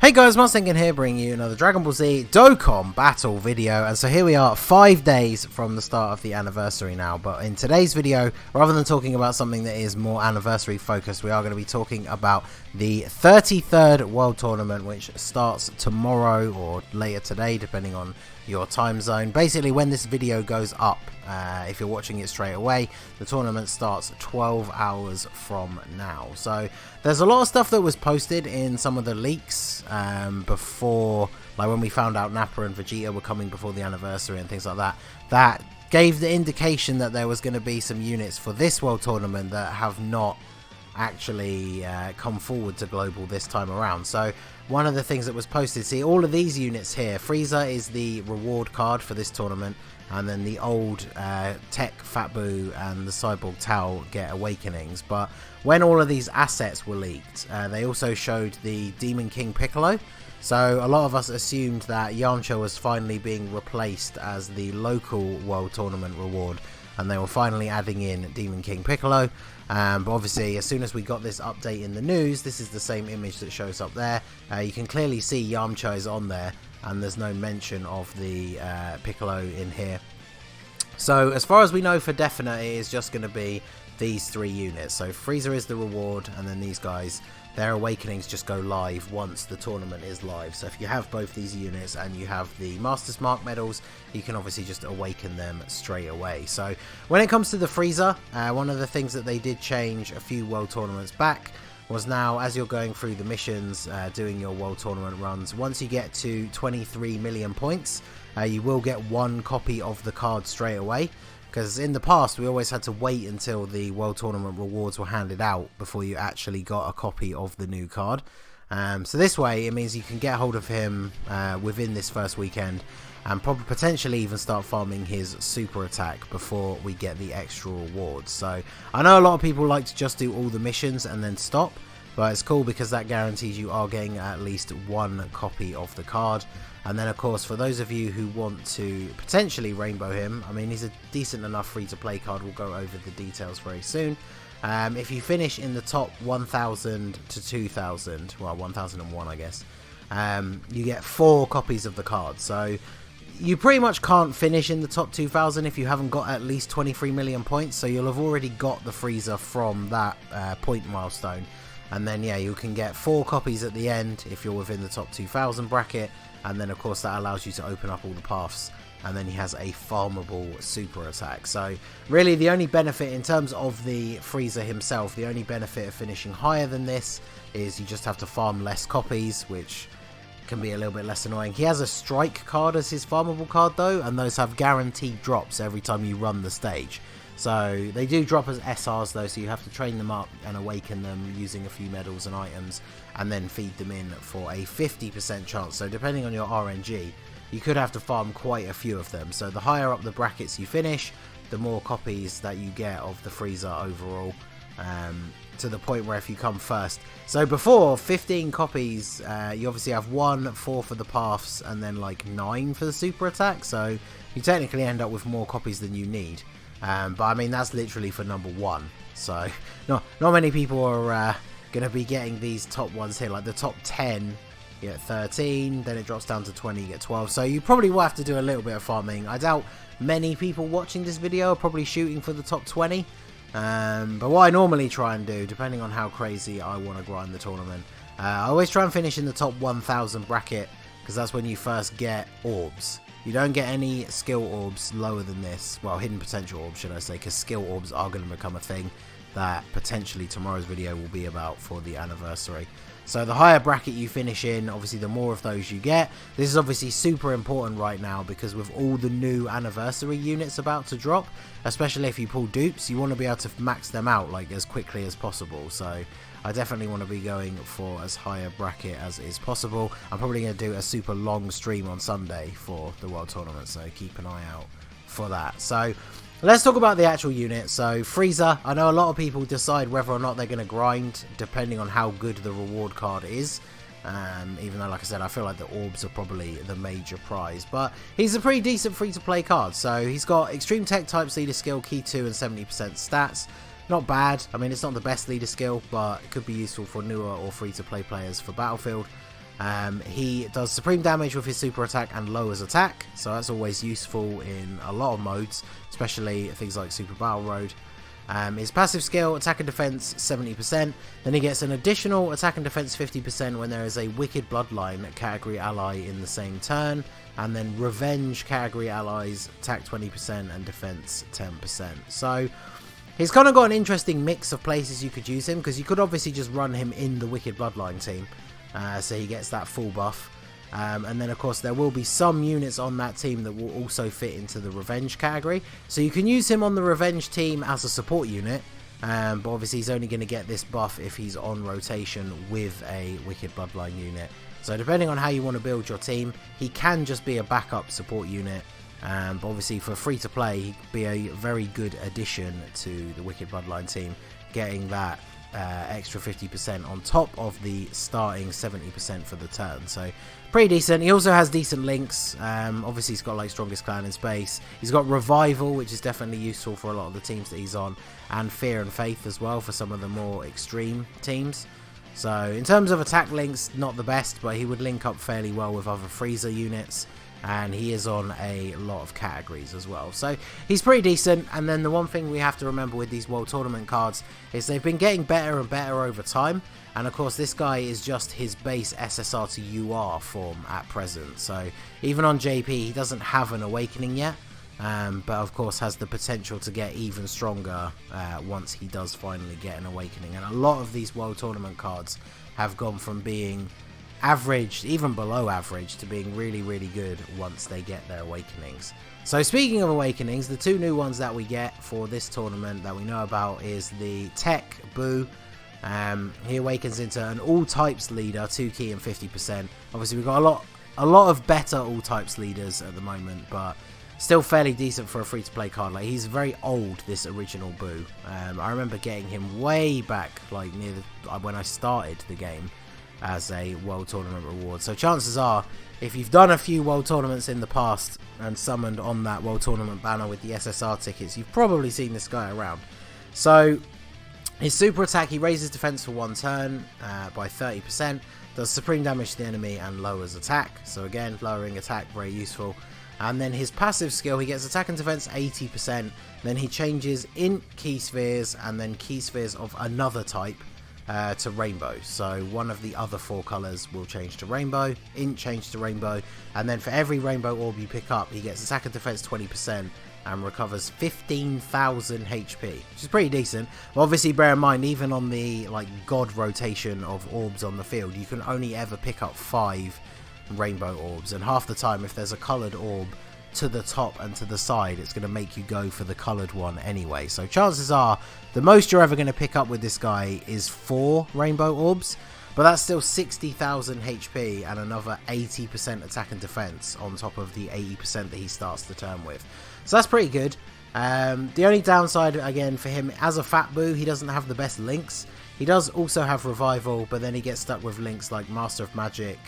Hey guys, Mustang here bringing you another Dragon Ball Z Dokkan battle video, and so here we are 5 days from the start of the anniversary now. But in today's video, rather than talking about something that is more anniversary focused, we are going to be talking about the 33rd World Tournament, which starts tomorrow or later today depending on your time zone. Basically when this video goes up, if you're watching it straight away, the tournament starts 12 hours from now. So there's a lot of stuff that was posted in some of the leaks before, like when we found out Nappa and Vegeta were coming before the anniversary and things like that, that gave the indication that there was going to be some units for this World Tournament that have not actually come forward to global this time around. So one of the things that was posted, see all of these units here, Frieza is the reward card for this tournament, and then the old Tech Fat Boo and the Cyborg Tau get awakenings. But when all of these assets were leaked, they also showed the Demon King Piccolo. So a lot of us assumed that Yamcha was finally being replaced as the local World Tournament reward, and they were finally adding in Demon King Piccolo. But obviously as soon as we got this update in the news, this is the same image that shows up there. You can clearly see Yamcha is on there, and there's no mention of the Piccolo in here. So as far as we know for definite, it is just going to be these three units. So Frieza is the reward, and then these guys, their awakenings just go live once the tournament is live. So if you have both these units and you have the Master's Mark medals, you can obviously just awaken them straight away. So when it comes to the Frieza, one of the things that they did change a few World Tournaments back was now as you're going through the missions, doing your World Tournament runs, once you get to 23 million points, you will get one copy of the card straight away. Because in the past, we always had to wait until the World Tournament rewards were handed out before you actually got a copy of the new card. So this way, it means you can get hold of him within this first weekend, and probably potentially even start farming his super attack before we get the extra rewards. So I know a lot of people like to just do all the missions and then stop, but it's cool because that guarantees you are getting at least one copy of the card. And then of course, for those of you who want to potentially rainbow him, I mean, he's a decent enough free-to-play card. We'll go over the details very soon. If you finish in the top 1,000 to 2,000, well, 1,001 I guess, you get 4 copies of the card. So you pretty much can't finish in the top 2,000 if you haven't got at least 23 million points. So you'll have already got the Frieza from that point milestone. And then yeah, you can get 4 copies at the end if you're within the top 2,000 bracket. And then of course that allows you to open up all the paths, and then he has a farmable super attack. So really the only benefit in terms of the Frieza himself, the only benefit of finishing higher than this is you just have to farm less copies, which can be a little bit less annoying. He has a strike card as his farmable card though, and those have guaranteed drops every time you run the stage. So they do drop as SRs though, so you have to train them up and awaken them using a few medals and items, and then feed them in for a 50% chance. So depending on your RNG, you could have to farm quite a few of them. So the higher up the brackets you finish, the more copies that you get of the Frieza overall, to the point where if you come first. So before, 15 copies, you obviously have 1, 4 for the paths, and then like 9 for the super attack. So you technically end up with more copies than you need. But I mean, that's literally for number 1. So not many people are going to be getting these top ones here. Like the top 10, you get 13, then it drops down to 20, you get 12. So you probably will have to do a little bit of farming. I doubt many people watching this video are probably shooting for the top 20. But what I normally try and do, depending on how crazy I want to grind the tournament, I always try and finish in the top 1,000 bracket, because that's when you first get orbs. You don't get any skill orbs lower than this. Well, hidden potential orbs, should I say, because skill orbs are going to become a thing that potentially tomorrow's video will be about for the anniversary. So the higher bracket you finish in, obviously the more of those you get. This is obviously super important right now, because with all the new anniversary units about to drop, especially if you pull dupes, you want to be able to max them out like as quickly as possible. So I definitely want to be going for as high a bracket as is possible. I'm probably going to do a super long stream on Sunday for the World Tournament, so keep an eye out for that. So let's talk about the actual unit. So Frieza, I know a lot of people decide whether or not they're going to grind depending on how good the reward card is. Even though, like I said, I feel like the orbs are probably the major prize. But he's a pretty decent free-to-play card. So he's got Extreme Tech Type Leader Skill, Key 2 and 70% stats. Not bad. I mean, it's not the best leader skill, but it could be useful for newer or free-to-play players for Battlefield. He does supreme damage with his super attack and lowers attack, so that's always useful in a lot of modes, especially things like Super Battle Road. His passive skill, attack and defense 70%, then he gets an additional attack and defense 50% when there is a Wicked Bloodline category ally in the same turn, and then Revenge category allies attack 20% and defense 10%. So he's kind of got an interesting mix of places you could use him, because you could obviously just run him in the Wicked Bloodline team, so he gets that full buff. And then of course there will be some units on that team that will also fit into the Revenge category, so you can use him on the Revenge team as a support unit, but obviously he's only going to get this buff if he's on rotation with a Wicked Bloodline unit. So depending on how you want to build your team, he can just be a backup support unit, but obviously for free to play he'd be a very good addition to the Wicked Bloodline team, getting that extra 50% on top of the starting 70% for the turn. So pretty decent. He also has decent links. Obviously he's got like strongest clan in space. He's got revival, which is definitely useful for a lot of the teams that he's on, and fear and faith as well for some of the more extreme teams. So in terms of attack links, not the best, but he would link up fairly well with other Frieza units, and he is on a lot of categories as well, so he's pretty decent. And then the one thing we have to remember with these World Tournament cards is they've been getting better and better over time, and of course this guy is just his base SSR to UR form at present, so even on JP he doesn't have an awakening yet, but of course has the potential to get even stronger once he does finally get an awakening. And a lot of these World Tournament cards have gone from being average, even below average, to being really, really good once they get their awakenings. So speaking of awakenings, the two new ones that we get for this tournament that we know about is the Tech Boo. He awakens into an all types leader, 2 key and 50%. Obviously we've got a lot of better all types leaders at the moment, but still fairly decent for a free to play card. Like, he's very old, this original Boo. I remember getting him way back, like near when I started the game, as a World Tournament reward. So chances are, if you've done a few World Tournaments in the past and summoned on that World Tournament banner with the SSR tickets, you've probably seen this guy around. So his super attack, he raises defense for one turn by 30%, does supreme damage to the enemy and lowers attack. So again, lowering attack, very useful. And then his passive skill, he gets attack and defense 80%, then he changes int key spheres and then key spheres of another type to rainbow. So one of the other 4 colours will change to rainbow, int change to rainbow, and then for every rainbow orb you pick up, he gets attack and defense 20% and recovers 15,000 HP, which is pretty decent. But obviously bear in mind, even on the like god rotation of orbs on the field, you can only ever pick up 5 rainbow orbs, and half the time if there's a coloured orb to the top and to the side, it's going to make you go for the coloured one anyway. So chances are the most you're ever going to pick up with this guy is 4 rainbow orbs, but that's still 60,000 HP and another 80% attack and defense on top of the 80% that he starts the turn with. So that's pretty good. The only downside again for him, as a fat Boo, he doesn't have the best links. He does also have revival, but then he gets stuck with links like Master of Magic.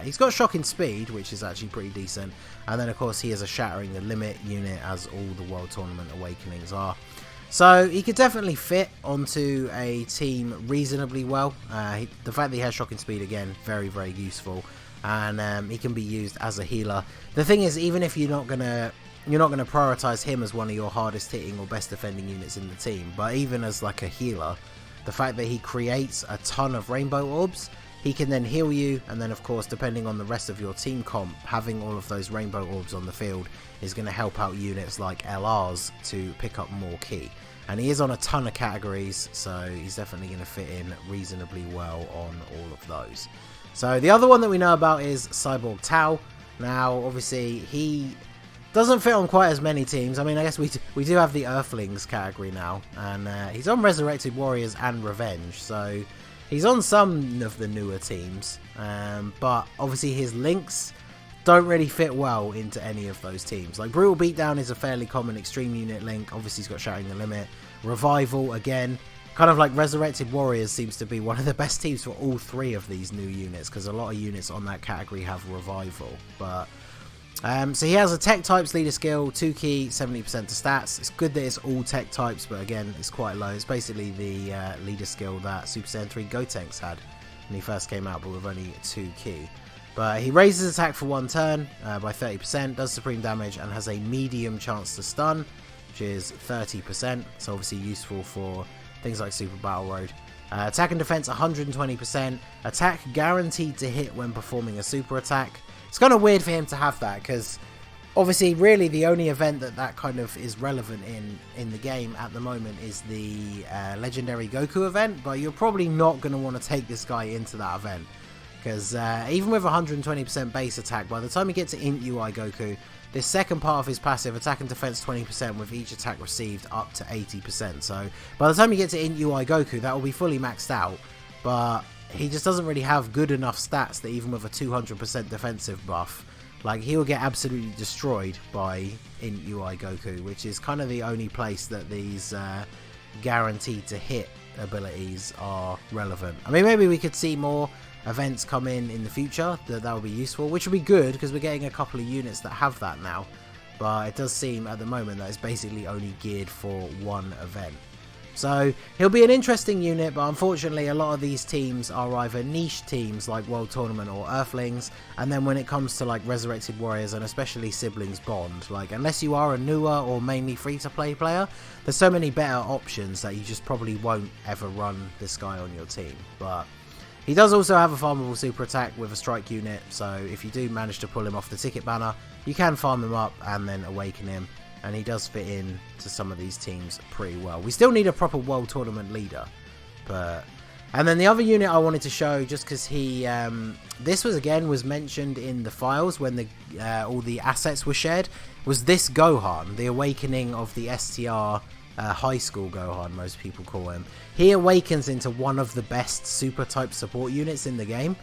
He's got shocking speed, which is actually pretty decent, and then of course he is a Shattering the Limit unit, as all the World Tournament awakenings are. So he could definitely fit onto a team reasonably well. The fact that he has shocking speed, again, very, very useful, and he can be used as a healer. The thing is, even if you're not gonna prioritize him as one of your hardest hitting or best defending units in the team, but even as like a healer, the fact that he creates a ton of rainbow orbs, he can then heal you, and then of course depending on the rest of your team comp, having all of those rainbow orbs on the field is going to help out units like LRs to pick up more key. And he is on a ton of categories, so he's definitely going to fit in reasonably well on all of those. So the other one that we know about is Cyborg Tau. Now obviously he doesn't fit on quite as many teams. I mean, I guess we do have the Earthlings category now, and he's on Resurrected Warriors and Revenge, so he's on some of the newer teams, but obviously his links don't really fit well into any of those teams. Like Brutal Beatdown is a fairly common extreme unit link, obviously he's got Shattering the Limit. Revival, again, kind of like Resurrected Warriors seems to be one of the best teams for all 3 of these new units, because a lot of units on that category have Revival. But so he has a tech types leader skill, 2 key, 70% to stats. It's good that it's all tech types, but again, it's quite low. It's basically the leader skill that Super Saiyan 3 Gotenks had. when he first came out, but with only 2 ki. But he raises attack for 1 turn by 30%, does supreme damage, and has a medium chance to stun, which is 30%. So obviously useful for things like Super Battle Road. Attack and defense 120%. Attack guaranteed to hit when performing a super attack. It's kind of weird for him to have that, because obviously really the only event that kind of is relevant in the game at the moment is the legendary Goku event, but you're probably not going to want to take this guy into that event, because even with 120% base attack, by the time you get to Int UI Goku, this second part of his passive, attack and defense 20% with each attack received up to 80%. So by the time you get to Int UI Goku, that will be fully maxed out, but he just doesn't really have good enough stats that even with a 200% defensive buff, like, he will get absolutely destroyed by Int UI Goku, which is kind of the only place that these guaranteed to hit abilities are relevant. I mean, maybe we could see more events come in the future that would be useful, which would be good because we're getting a couple of units that have that now, but it does seem at the moment that it's basically only geared for one event. So he'll be an interesting unit, but unfortunately a lot of these teams are either niche teams like World Tournament or Earthlings, and then when it comes to like Resurrected Warriors and especially Siblings Bond, like, unless you are a newer or mainly free-to-play player, there's so many better options that you just probably won't ever run this guy on your team. But he does also have a farmable super attack with a strike unit, so if you do manage to pull him off the ticket banner, you can farm him up and then awaken him, and he does fit in to some of these teams pretty well. We still need a proper World Tournament leader, but... And then the other unit I wanted to show, just because he... this was mentioned in the files when the all the assets were shared, was this Gohan, the awakening of the STR high school Gohan, most people call him. He awakens into one of the best super type support units in the game.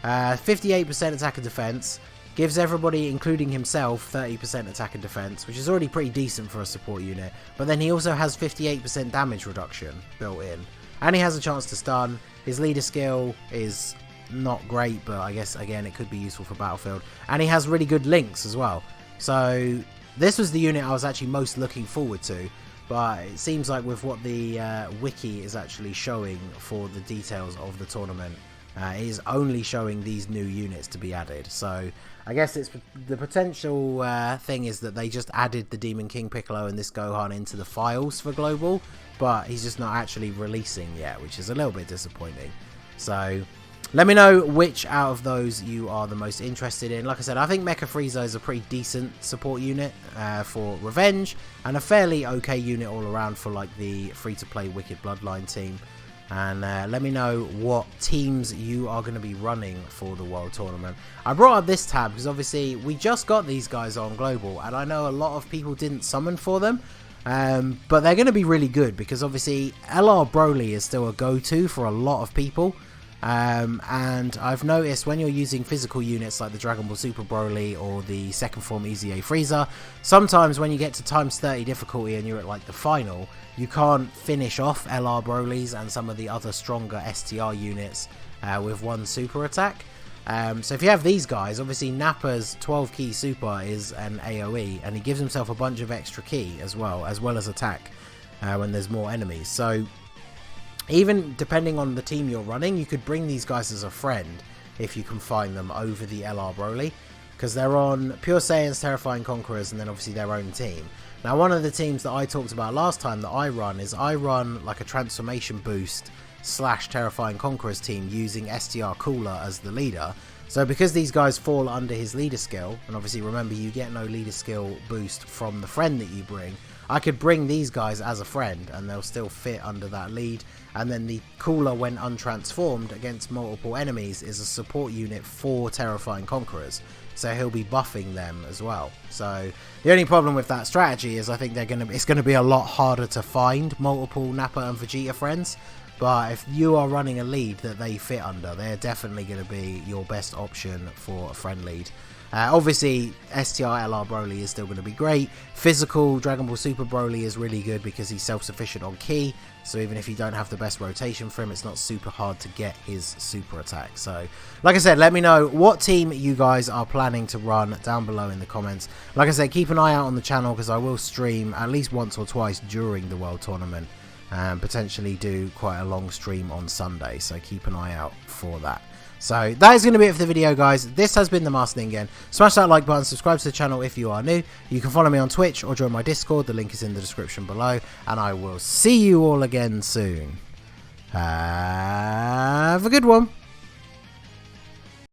58% attack and defense, gives everybody, including himself, 30% attack and defense, which is already pretty decent for a support unit. But then he also has 58% damage reduction built in, and he has a chance to stun. His leader skill is not great, but I guess again it could be useful for Battlefield, and he has really good links as well. So this was the unit I was actually most looking forward to. But it seems like with what the wiki is actually showing for the details of the tournament, it is only showing these new units to be added. So I guess it's the potential thing is that they just added the Demon King Piccolo and this Gohan into the files for Global, but he's just not actually releasing yet, which is a little bit disappointing. So let me know which out of those you are the most interested in. Like I said, I think Mecha Frieza is a pretty decent support unit for Revenge, and a fairly okay unit all around for like the free-to-play Wicked Bloodline team. And let me know what teams you are going to be running for the World Tournament. I brought up this tab because obviously we just got these guys on Global, and I know a lot of people didn't summon for them. But they're going to be really good because obviously LR Broly is still a go-to for a lot of people. And I've noticed when you're using physical units like the Dragon Ball Super Broly or the second form EZA Frieza, sometimes when you get to times 30 difficulty and you're at like the final, you can't finish off LR Brolys and some of the other stronger STR units with one super attack. So if you have these guys, obviously Nappa's 12 ki super is an AoE, and he gives himself a bunch of extra ki as well as attack when there's more enemies. So even depending on the team you're running, you could bring these guys as a friend if you can find them over the LR Broly, because they're on Pure Saiyans, Terrifying Conquerors, and then obviously their own team. Now, one of the teams that I talked about last time that I run like a transformation boost / Terrifying Conquerors team using STR Cooler as the leader. So because these guys fall under his leader skill, and obviously remember you get no leader skill boost from the friend that you bring, I could bring these guys as a friend and they'll still fit under that lead. And then the Cooler, when untransformed against multiple enemies, is a support unit for Terrifying Conquerors, so he'll be buffing them as well. So the only problem with that strategy is I think it's going to be a lot harder to find multiple Nappa and Vegeta friends. But if you are running a lead that they fit under, they're definitely going to be your best option for a friend lead. Obviously, STR LR Broly is still going to be great. Physical Dragon Ball Super Broly is really good because he's self-sufficient on ki. So even if you don't have the best rotation for him, it's not super hard to get his super attack. So, like I said, let me know what team you guys are planning to run down below in the comments. Like I said, keep an eye out on the channel because I will stream at least once or twice during the World Tournament. and potentially do quite a long stream on Sunday, so keep an eye out for that. So that is going to be it for the video, guys. This has been the Master Ningen. Smash that like button, subscribe to the channel if you are new. You can follow me on Twitch or join my Discord. The link is in the description below. And I will see you all again soon. Have a good one.